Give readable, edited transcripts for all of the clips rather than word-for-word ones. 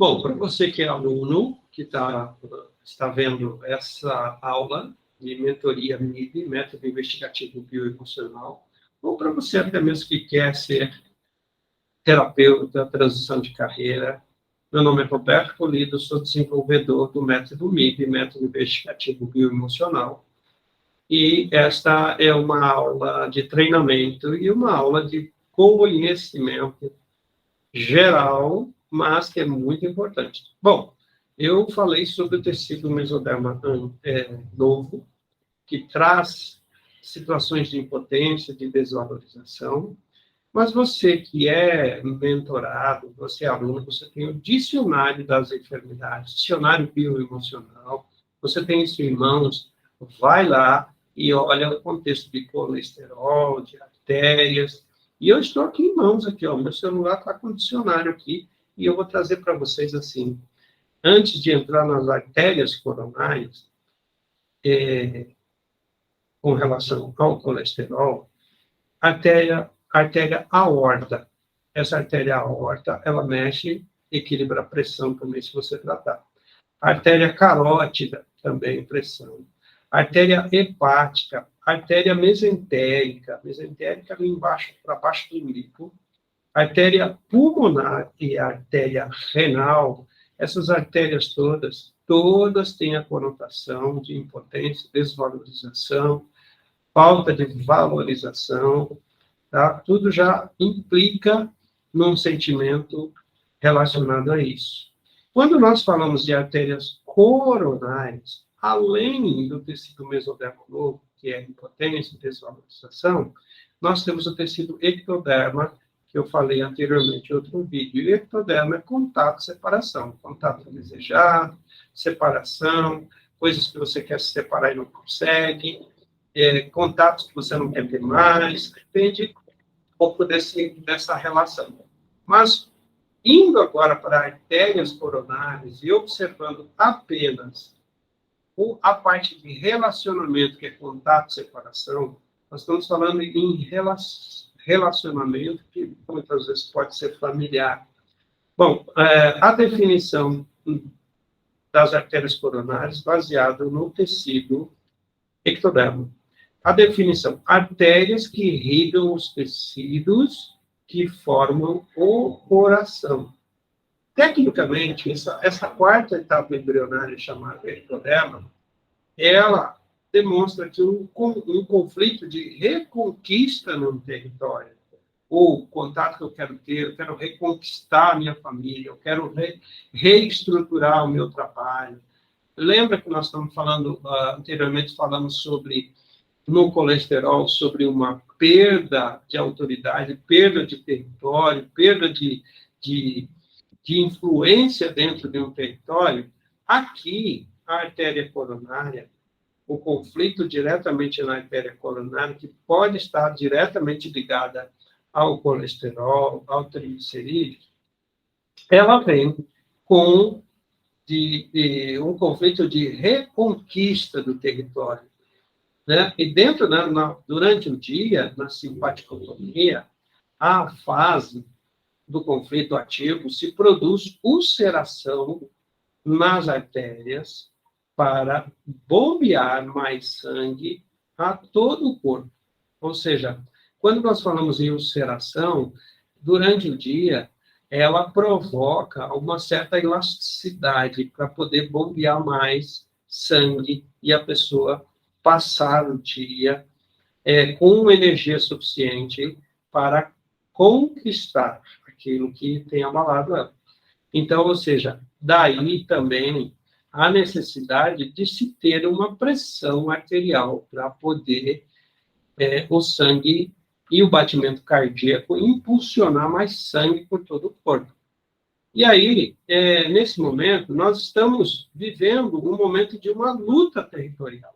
Bom, para você que é aluno, que está vendo essa aula de mentoria MIB, Método Investigativo Bioemocional, ou para você até mesmo que quer ser terapeuta, transição de carreira, meu nome é Roberto Polido, sou desenvolvedor do método MIB, Método Investigativo Bioemocional, e esta é uma aula de treinamento e uma aula de conhecimento geral, mas que é muito importante. Bom, eu falei sobre o tecido mesoderma novo, que traz situações de impotência, de desvalorização, mas você que é mentorado, você é aluno, você tem o dicionário das enfermidades, dicionário bioemocional, você tem isso em mãos, vai lá e olha o contexto de colesterol, de artérias, e eu estou aqui em mãos, aqui, ó, meu celular está com o dicionário aqui, e eu vou trazer para vocês assim, antes de entrar nas artérias coronárias, com relação ao colesterol, artéria aorta. Essa artéria aorta, ela mexe, equilibra a pressão também, se você tratar. Artéria carótida, também pressão. Artéria hepática, artéria mesentérica ali embaixo, para baixo do umbigo. Artéria pulmonar e artéria renal, essas artérias todas têm a conotação de impotência, desvalorização, falta de valorização, tá? Tudo já implica num sentimento relacionado a isso. Quando nós falamos de artérias coronárias, além do tecido mesoderma novo, que é impotência e desvalorização, nós temos o tecido ectoderma, que eu falei anteriormente em outro vídeo. E ectoderma é contato, separação. Contato desejado, separação, coisas que você quer se separar e não consegue, contatos que você não quer ter mais, depende um pouco dessa relação. Mas, indo agora para artérias coronárias e observando apenas a parte de relacionamento, que é contato e separação, nós estamos falando em relacionamento que muitas vezes pode ser familiar. Bom, a definição das artérias coronárias baseada no tecido ectoderma. A definição: artérias que irrigam os tecidos que formam o coração. Tecnicamente, essa quarta etapa embrionária, chamada ectoderma, ela demonstra que um conflito de reconquista num território, ou contato que eu quero ter, eu quero reconquistar a minha família, eu quero reestruturar o meu trabalho. Lembra que nós estamos falando, anteriormente falamos sobre, no colesterol, sobre uma perda de autoridade, perda de território, perda de influência dentro de um território? Aqui, a artéria coronária, o conflito diretamente na artéria coronária, que pode estar diretamente ligada ao colesterol, ao triglicerídeo, ela vem com um conflito de reconquista do território, né? E dentro, durante o dia, na simpaticotomia, a fase do conflito ativo se produz ulceração nas artérias para bombear mais sangue a todo o corpo. Ou seja, quando nós falamos em ulceração, durante o dia, ela provoca uma certa elasticidade para poder bombear mais sangue e a pessoa passar o dia com energia suficiente para conquistar aquilo que tem abalado ela. Então, ou seja, daí também a necessidade de se ter uma pressão arterial para poder o sangue e o batimento cardíaco impulsionar mais sangue por todo o corpo. E aí, nesse momento, nós estamos vivendo um momento de uma luta territorial.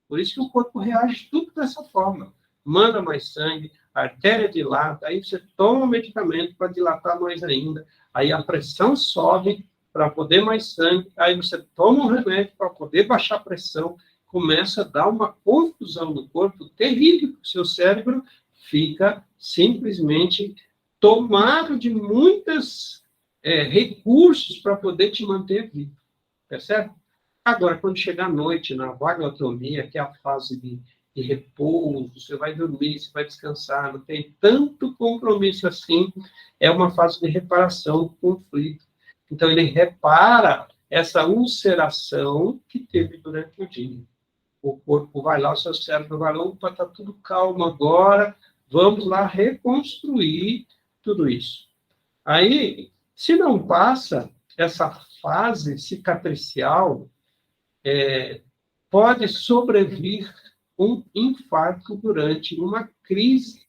Por isso que o corpo reage tudo dessa forma. Manda mais sangue, a artéria dilata, aí você toma um medicamento para dilatar mais ainda, aí a pressão sobe para poder mais sangue, aí você toma um remédio para poder baixar a pressão, começa a dar uma confusão no corpo terrível, o seu cérebro fica simplesmente tomado de muitas recursos para poder te manter vivo, percebe? Agora, quando chegar à noite, na vagotomia, que é a fase de repouso, você vai dormir, você vai descansar, não tem tanto compromisso assim, é uma fase de reparação do conflito. Então, ele repara essa ulceração que teve durante o dia. O corpo vai lá, o seu cérebro vai lá, opa, está tudo calmo agora, vamos lá reconstruir tudo isso. Aí, se não passa essa fase cicatricial, pode sobrevir um infarto durante uma crise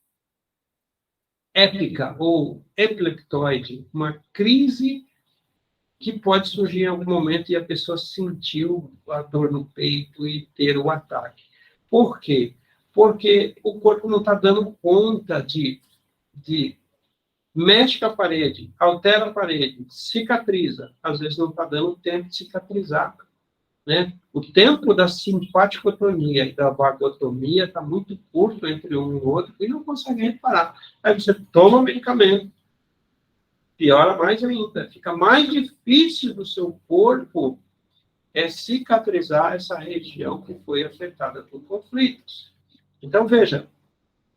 épica ou epileptoide, uma crise que pode surgir em algum momento e a pessoa sentiu a dor no peito e ter o ataque. Por quê? Porque o corpo não está dando conta de mexe com a parede, altera a parede, cicatriza. Às vezes não está dando tempo de cicatrizar. Né? O tempo da simpaticotomia e da vagotomia está muito curto entre um e o outro e não consegue reparar. Aí você toma medicamento, piora mais ainda. Fica mais difícil do seu corpo cicatrizar essa região que foi afetada por conflitos. Então, veja,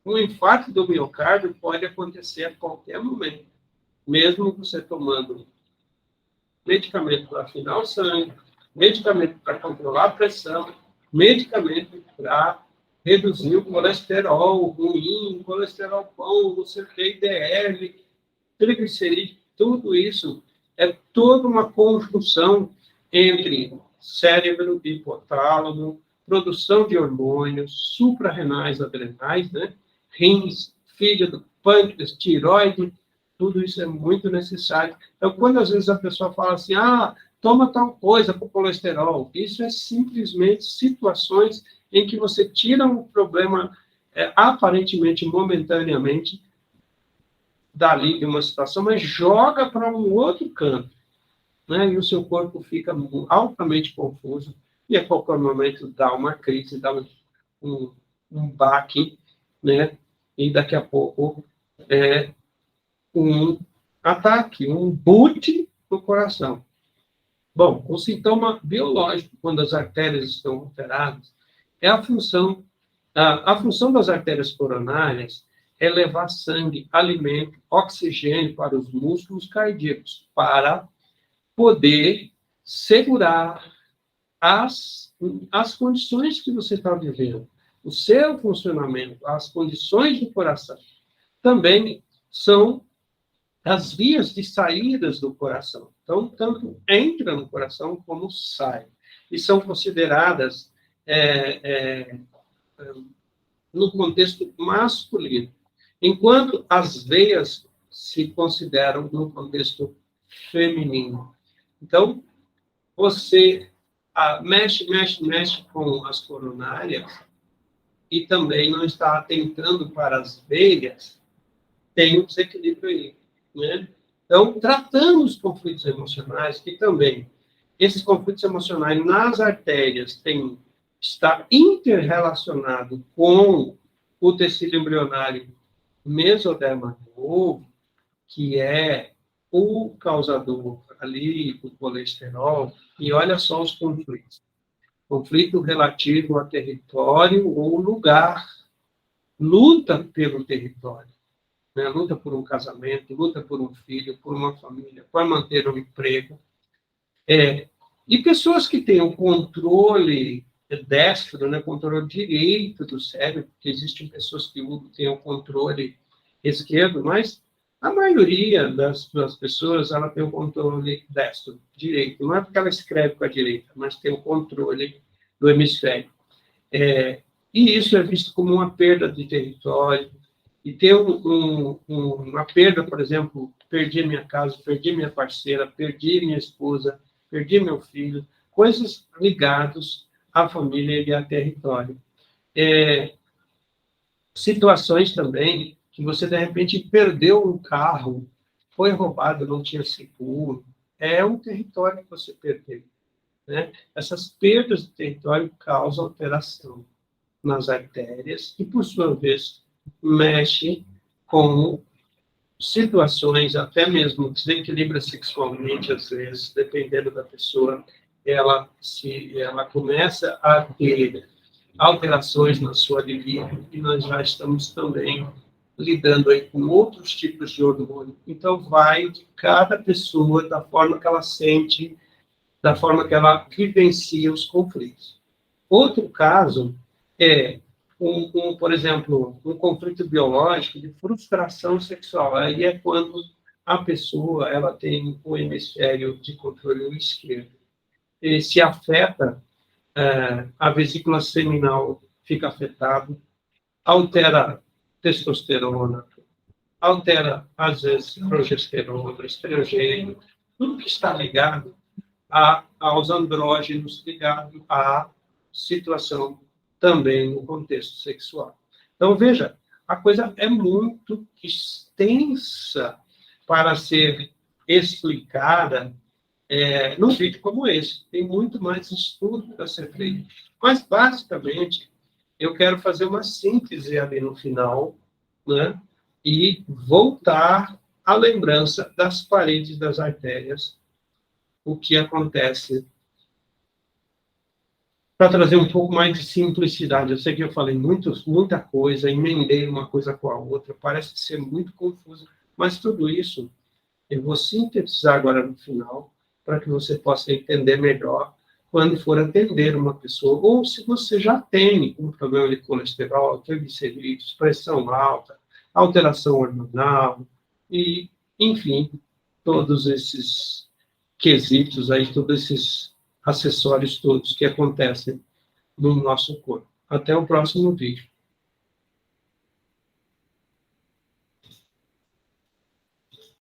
um infarto do miocárdio pode acontecer a qualquer momento, mesmo você tomando medicamento para afinar o sangue, medicamento para controlar a pressão, medicamento para reduzir o colesterol ruim, colesterol bom, não sei o que, IDL, triglicerídeos, tudo isso é toda uma conjunção entre cérebro, hipotálamo, produção de hormônios, suprarrenais, adrenais, né? Rins, fígado, pâncreas, tiroide, tudo isso é muito necessário. Então, quando às vezes a pessoa fala assim, toma tal coisa para o colesterol, isso é simplesmente situações em que você tira um problema aparentemente, momentaneamente, dali de uma situação, mas joga para um outro canto, né? E o seu corpo fica altamente confuso e a qualquer momento dá uma crise, dá um baque, né? E daqui a pouco um ataque, um boot no coração. Bom, o sintoma biológico, quando as artérias estão alteradas, é a função das artérias coronárias é levar sangue, alimento, oxigênio para os músculos cardíacos, para poder segurar as condições que você está vivendo, o seu funcionamento, as condições do coração. Também são as vias de saídas do coração. Então, tanto entra no coração como sai. E são consideradas no contexto masculino, enquanto as veias se consideram no contexto feminino. Então, você mexe com as coronárias e também não está atentando para as veias, tem um desequilíbrio aí, né? Então, tratando os conflitos emocionais, que também, esses conflitos emocionais nas artérias está interrelacionado com o tecido embrionário mesoderma do ovo, que é o causador ali do colesterol, e olha só os conflitos. Conflito relativo a território ou lugar. Luta pelo território. Né? Luta por um casamento, luta por um filho, por uma família, para manter um emprego. E pessoas que têm o controle destro, né, controle direito do cérebro, porque existem pessoas que têm o controle esquerdo, mas a maioria das pessoas ela tem o controle destro, direito. Não é porque ela escreve com a direita, mas tem o controle do hemisfério. E isso é visto como uma perda de território. E ter uma perda, por exemplo, perdi minha casa, perdi minha parceira, perdi minha esposa, perdi meu filho, coisas ligadas à família e a território. Situações também que você, de repente, perdeu um carro, foi roubado, não tinha seguro, é um território que você perdeu. Né? Essas perdas de território causam alteração nas artérias e, por sua vez, mexe com situações, até mesmo desequilibra sexualmente, às vezes, dependendo da pessoa, ela começa a ter alterações na sua libido, e nós já estamos também lidando aí com outros tipos de hormônio. Então, vai de cada pessoa, da forma que ela sente, da forma que ela vivencia os conflitos. Outro caso é, por exemplo, um conflito biológico de frustração sexual. Aí é quando a pessoa ela tem o hemisfério de controle esquerdo. E se afeta, a vesícula seminal fica afetada, altera testosterona, altera, às vezes, progesterona, estrogênio, tudo que está ligado aos andrógenos, ligado à situação também no contexto sexual. Então, veja, a coisa é muito extensa para ser explicada num vídeo como esse. Tem muito mais estudo para ser feito. Mas, basicamente, eu quero fazer uma síntese ali no final, né? E voltar à lembrança das paredes das artérias, o que acontece, para trazer um pouco mais de simplicidade. Eu sei que eu falei muita coisa, emendei uma coisa com a outra, parece ser muito confuso, mas tudo isso eu vou sintetizar agora no final, para que você possa entender melhor quando for atender uma pessoa, ou se você já tem um problema de colesterol, triglicerídeos, pressão alta, alteração hormonal, e, enfim, todos esses quesitos aí, todos esses acessórios todos que acontecem no nosso corpo. Até o próximo vídeo.